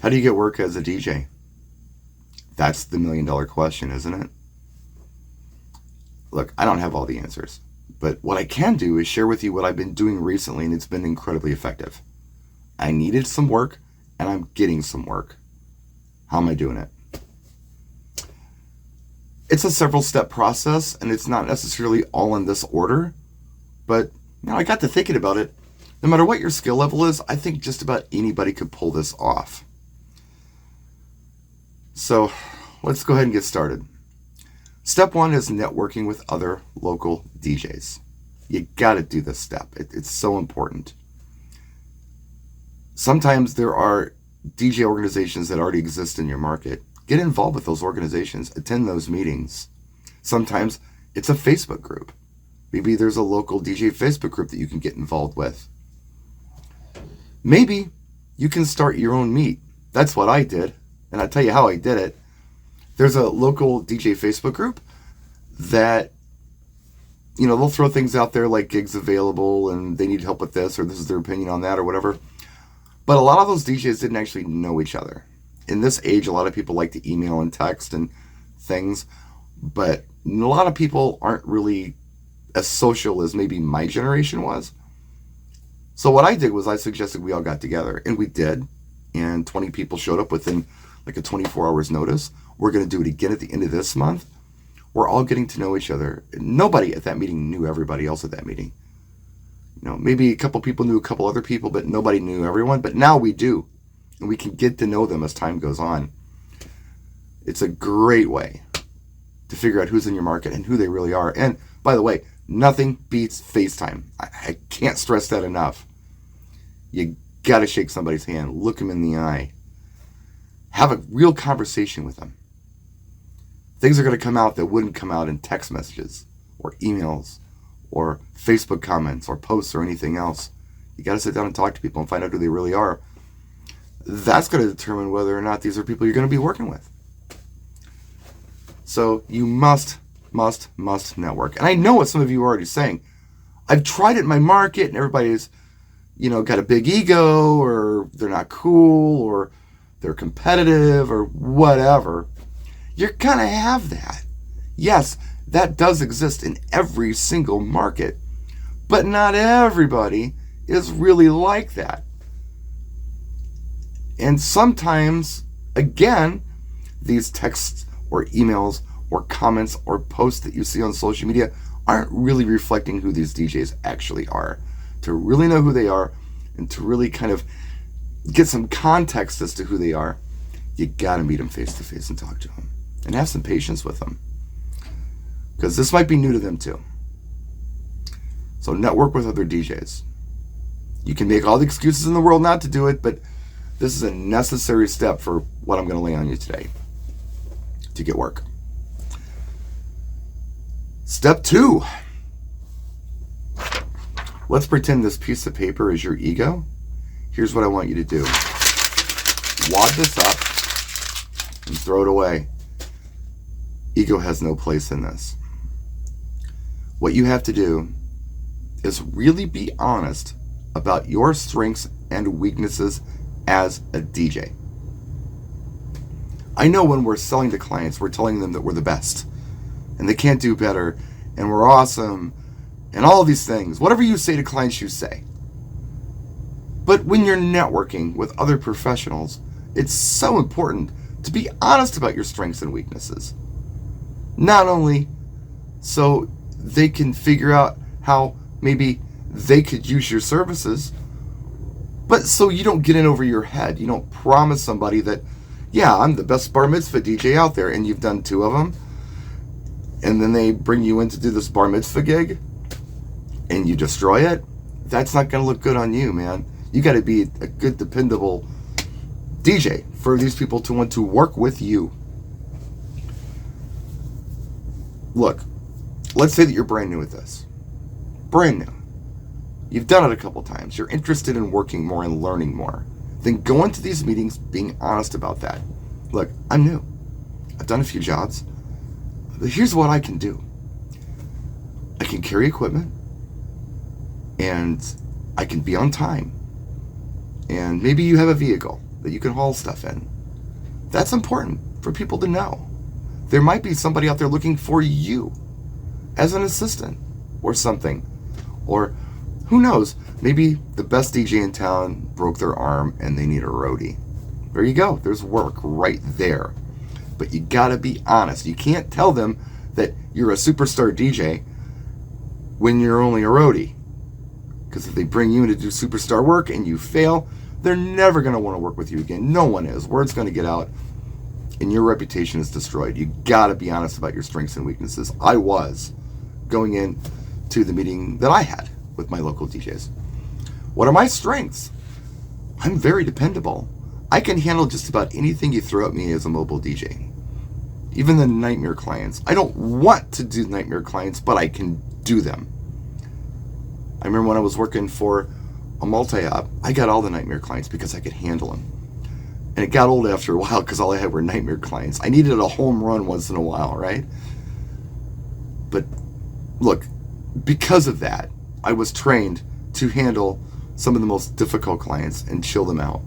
How do you get work as a DJ? That's the $1,000,000 question, isn't it? Look, I don't have all the answers, but what I can do is share with you what I've been doing recently, and it's been incredibly effective. I needed some work, and I'm getting some work. How am I doing it? It's a several step process, and it's not necessarily all in this order, but I got to thinking about it. No matter what your skill level is, I think just about anybody could pull this off. So let's go ahead and get started. Step one is networking with other local DJs. You got to do this step. It's so important. Sometimes there are DJ organizations that already exist in your market. Get involved with those organizations. Attend those meetings. Sometimes it's a Facebook group. Maybe there's a local DJ Facebook group that you can get involved with. Maybe you can start your own meet. That's what I did. And I'll tell you how I did it. There's a local DJ Facebook group that, they'll throw things out there like gigs available and they need help with this or this is their opinion on that or whatever. But a lot of those DJs didn't actually know each other. In this age, a lot of people like to email and text and things, but a lot of people aren't really as social as maybe my generation was. So what I did was I suggested we all got together, and we did, and 20 people showed up within like a 24 hours notice. We're going to do it again at the end of this month. We're all getting to know each other. Nobody at that meeting knew everybody else at that meeting. Maybe a couple people knew a couple other people, but nobody knew everyone. But now we do, and we can get to know them as time goes on. It's a great way to figure out who's in your market and who they really are. And by the way, nothing beats FaceTime. I can't stress that enough. You got to shake somebody's hand, look them in the eye, have a real conversation with them. Things are going to come out that wouldn't come out in text messages or emails or Facebook comments or posts or anything else. You got to sit down and talk to people and find out who they really are. That's going to determine whether or not these are people you're going to be working with. So you must network. And I know what some of you are already saying. I've tried it in my market and everybody's, got a big ego or they're not cool or they're competitive or whatever. You're going to have that. Yes, that does exist in every single market, but not everybody is really like that. And sometimes, again, these texts or emails or comments or posts that you see on social media aren't really reflecting who these DJs actually are. To really know who they are and to really kind of get some context as to who they are, you gotta meet them face to face and talk to them and have some patience with them, because this might be new to them too. So network with other DJs. You can make all the excuses in the world not to do it, but this is a necessary step for what I'm going to lay on you today to get work. Step 2. Let's pretend this piece of paper is your ego. Here's what I want you to do. Wad this up and throw it away. Ego has no place in this. What you have to do is really be honest about your strengths and weaknesses as a DJ. I know when we're selling to clients, we're telling them that we're the best and they can't do better and we're awesome and all of these things. Whatever you say to clients, you say. But when you're networking with other professionals, it's so important to be honest about your strengths and weaknesses. Not only so they can figure out how maybe they could use your services, but so you don't get in over your head. You don't promise somebody that, yeah, I'm the best bar mitzvah DJ out there, and you've done 2 of them, and then they bring you in to do this bar mitzvah gig, and you destroy it. That's not going to look good on you, man. You got to be a good, dependable DJ for these people to want to work with you. Look, let's say that you're brand new at this. Brand new. You've done it a couple times. You're interested in working more and learning more. Then go into these meetings being honest about that. Look, I'm new. I've done a few jobs. But here's what I can do. I can carry equipment. And I can be on time. And maybe you have a vehicle that you can haul stuff in. That's important for people to know. There might be somebody out there looking for you as an assistant or something. Or who knows, maybe the best DJ in town broke their arm and they need a roadie. There you go. There's work right there. But you gotta be honest. You can't tell them that you're a superstar DJ when you're only a roadie. Because if they bring you in to do superstar work and you fail, they're never going to want to work with you again. No one is. Word's going to get out and your reputation is destroyed. You got to be honest about your strengths and weaknesses. I was going in to the meeting that I had with my local DJs. What are my strengths? I'm very dependable. I can handle just about anything you throw at me as a mobile DJ. Even the nightmare clients. I don't want to do nightmare clients, but I can do them. I remember when I was working for a multi-op, I got all the nightmare clients because I could handle them. And it got old after a while because all I had were nightmare clients. I needed a home run once in a while, right? But look, because of that, I was trained to handle some of the most difficult clients and chill them out.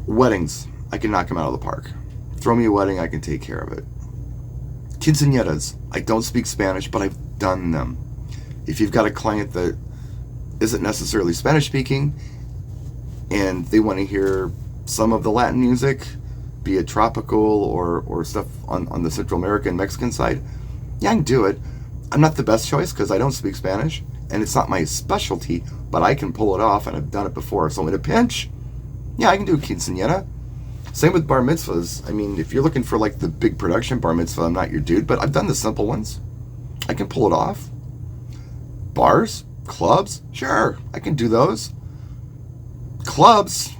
Weddings, I can knock them out of the park. Throw me a wedding, I can take care of it. Quinceañeras, I don't speak Spanish, but I've done them. If you've got a client that isn't necessarily Spanish speaking and they want to hear some of the Latin music, be it tropical or stuff on the Central American Mexican side, yeah, I can do it. I'm not the best choice because I don't speak Spanish and it's not my specialty, but I can pull it off and I've done it before. So in a pinch, yeah, I can do a quinceañera. Same with bar mitzvahs. I mean, if you're looking for like the big production bar mitzvah, I'm not your dude, but I've done the simple ones. I can pull it off. Bars, clubs, sure, I can do those. Clubs,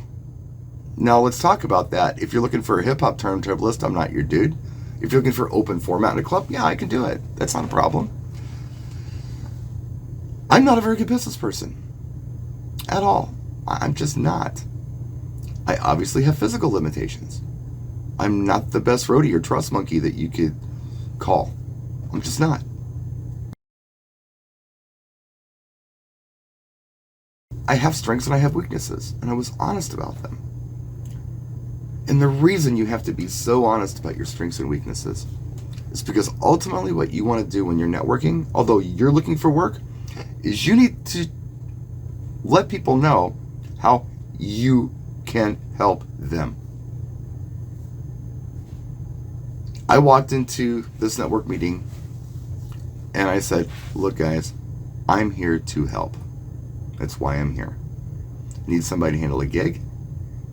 now let's talk about that. If you're looking for a hip-hop turntablist, I'm not your dude. If you're looking for open format in a club, yeah, I can do it. That's not a problem. I'm not a very good business person at all. I'm just not. I obviously have physical limitations. I'm not the best roadie or trust monkey that you could call. I'm just not. I have strengths and I have weaknesses, and I was honest about them. And the reason you have to be so honest about your strengths and weaknesses is because ultimately what you want to do when you're networking, although you're looking for work, is you need to let people know how you can help them. I walked into this network meeting and I said, look guys, I'm here to help. That's why I'm here. You need somebody to handle a gig?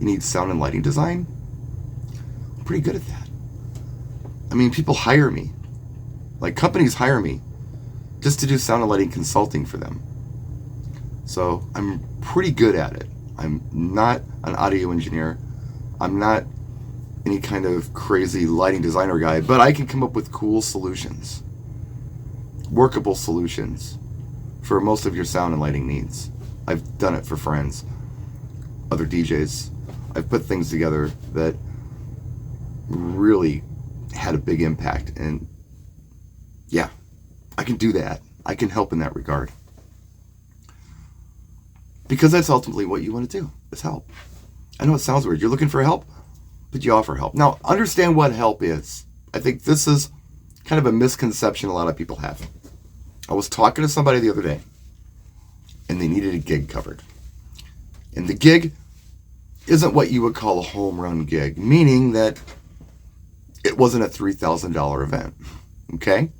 You need sound and lighting design? I'm pretty good at that. I mean, people hire me. Like, companies hire me just to do sound and lighting consulting for them. So I'm pretty good at it. I'm not an audio engineer. I'm not any kind of crazy lighting designer guy, but I can come up with cool solutions, workable solutions for most of your sound and lighting needs. I've done it for friends, other DJs. I've put things together that really had a big impact, and yeah, I can do that. I can help in that regard. Because that's ultimately what you want to do, is help. I know it sounds weird. You're looking for help, but you offer help. Now, understand what help is. I think this is kind of a misconception a lot of people have. I was talking to somebody the other day, and they needed a gig covered. And the gig isn't what you would call a home run gig, meaning that it wasn't a $3,000 event, okay?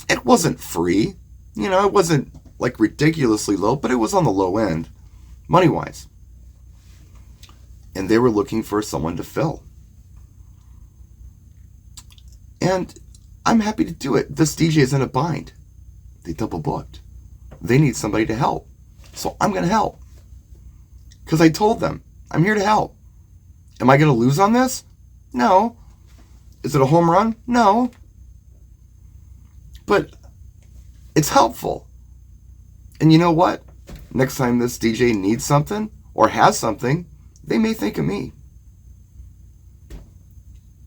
It wasn't free. You know, it wasn't like ridiculously low, but it was on the low end, money-wise. And they were looking for someone to fill. And I'm happy to do it. This DJ is in a bind. They double booked. They need somebody to help. So I'm going to help. Because I told them, I'm here to help. Am I going to lose on this? No. Is it a home run? No. But it's helpful. And you know what? Next time this DJ needs something or has something, they may think of me.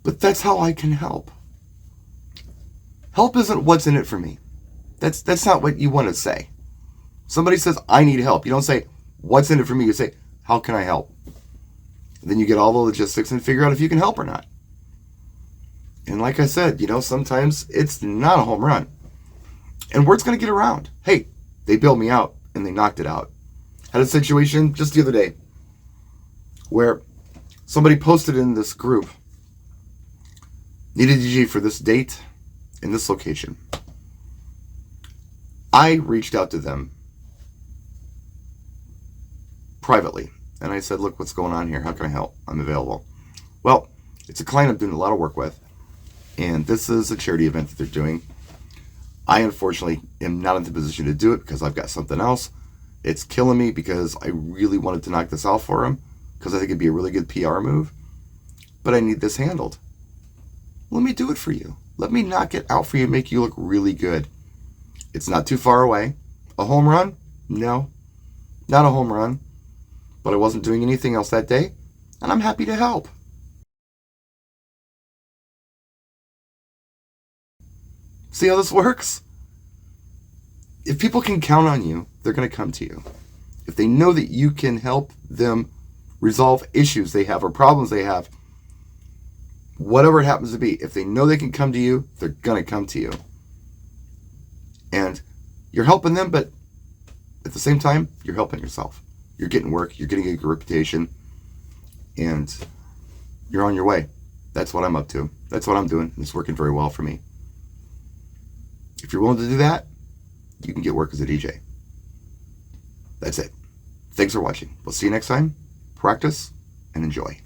But that's how I can help. Help isn't what's in it for me. That's not what you want to say. Somebody says, I need help. You don't say, what's in it for me? You say, how can I help? And then you get all the logistics and figure out if you can help or not. And like I said, sometimes it's not a home run. And word's going to get around. Hey, they bailed me out and they knocked it out. Had a situation just the other day where somebody posted in this group, needed a DJ for this date in this location. I reached out to them privately and I said, look, what's going on here? How can I help? I'm available. Well, it's a client I'm doing a lot of work with, and this is a charity event that they're doing. I unfortunately am not in the position to do it because I've got something else. It's killing me because I really wanted to knock this out for him because I think it'd be a really good PR move, but I need this handled. Let me do it for you. Let me knock it out for you and make you look really good. It's not too far away. A home run? No, not a home run. But I wasn't doing anything else that day, and I'm happy to help. See how this works? If people can count on you, they're going to come to you. If they know that you can help them resolve issues they have or problems they have, whatever it happens to be, if they know they can come to you, they're going to come to you. And you're helping them, but at the same time, you're helping yourself. You're getting work, you're getting a good reputation, and you're on your way. That's what I'm up to. That's what I'm doing. It's working very well for me. If you're willing to do that, you can get work as a DJ. That's it. Thanks for watching. We'll see you next time. Practice and enjoy.